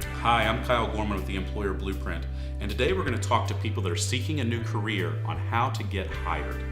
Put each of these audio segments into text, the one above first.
Hi, I'm Kyle Gorman with the Employer Blueprint, and today we're going to talk to people that are seeking a new career on how to get hired.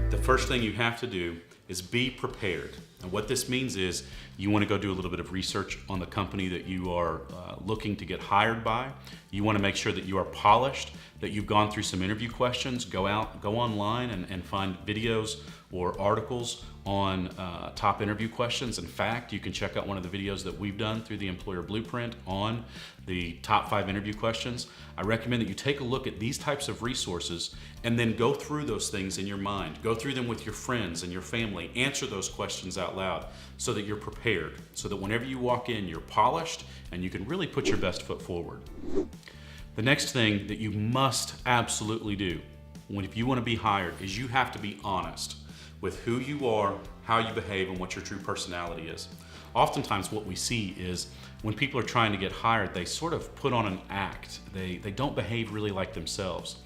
The first thing you have to do is be prepared. And what this means is you want to go do a little bit of research on the company that you are looking to get hired by. You want to make sure that you are polished, that you've gone through some interview questions. Go online and find videos or articles on top interview questions. In fact, you can check out one of the videos that we've done through the Employer Blueprint on the top 5 interview questions. I recommend that you take a look at these types of resources and then go through those things in your mind. Go through them with your friends and your family. Answer those questions out loud so that you're prepared, so that whenever you walk in, you're polished and you can really put your best foot forward. The next thing that you must absolutely do if you want to be hired is you have to be honest with who you are, how you behave, and what your true personality is. Oftentimes what we see is when people are trying to get hired, they sort of put on an act. They don't behave really like themselves.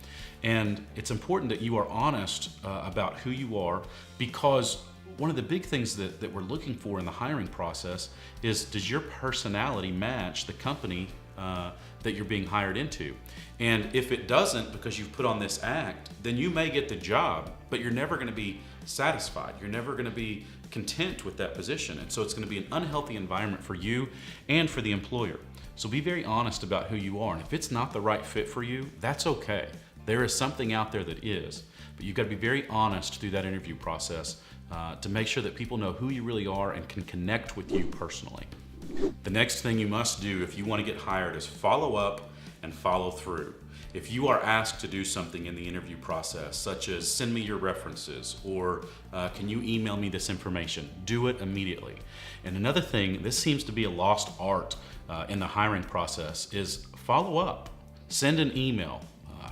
And it's important that you are honest about who you are, because one of the big things that we're looking for in the hiring process is, does your personality match the company that you're being hired into? And if it doesn't, because you've put on this act, then you may get the job, but you're never going to be satisfied. You're never going to be content with that position. And so it's going to be an unhealthy environment for you and for the employer. So be very honest about who you are. And if it's not the right fit for you, that's okay. There is something out there that is. But you've got to be very honest through that interview process to make sure that people know who you really are and can connect with you personally. The next thing you must do if you want to get hired is follow up and follow through. If you are asked to do something in the interview process, such as send me your references or can you email me this information, do it immediately. And another thing, this seems to be a lost art in the hiring process, is follow up. Send an email,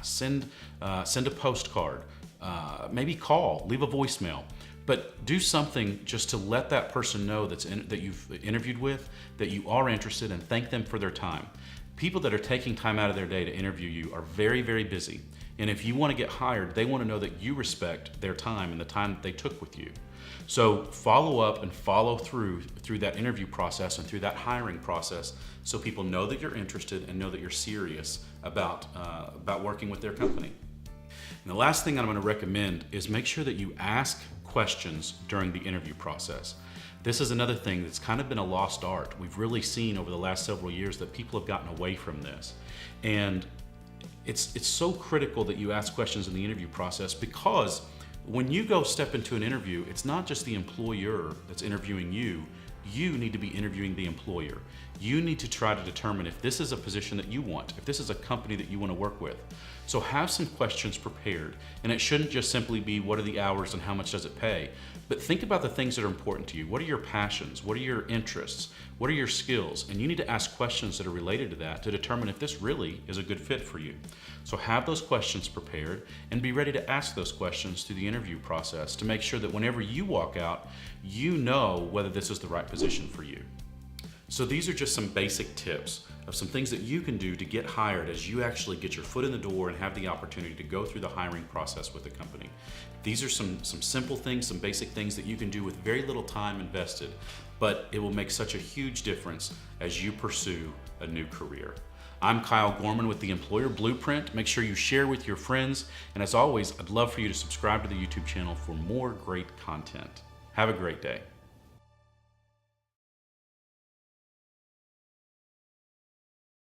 send a postcard, maybe call, leave a voicemail. But do something just to let that person know that you've interviewed with, that you are interested, and thank them for their time. People that are taking time out of their day to interview you are very, very busy. And if you want to get hired, they want to know that you respect their time and the time that they took with you. So follow up and follow through that interview process and through that hiring process, so people know that you're interested and know that you're serious about working with their company. And the last thing I'm going to recommend is make sure that you ask questions during the interview process. This is another thing that's kind of been a lost art. We've really seen over the last several years that people have gotten away from this. And it's so critical that you ask questions in the interview process, because when you go step into an interview, it's not just the employer that's interviewing you. You need to be interviewing the employer. You need to try to determine if this is a position that you want, if this is a company that you want to work with. So have some questions prepared, and it shouldn't just simply be what are the hours and how much does it pay, but think about the things that are important to you. What are your passions? What are your interests? What are your skills? And you need to ask questions that are related to that to determine if this really is a good fit for you. So have those questions prepared and be ready to ask those questions through the interview process to make sure that whenever you walk out, you know whether this is the right position for you. So these are just some basic tips of some things that you can do to get hired as you actually get your foot in the door and have the opportunity to go through the hiring process with the company. These are some simple things, some basic things that you can do with very little time invested, but it will make such a huge difference as you pursue a new career. I'm Kyle Gorman with the Employer Blueprint. Make sure you share with your friends, and as always, I'd love for you to subscribe to the YouTube channel for more great content. Have a great day.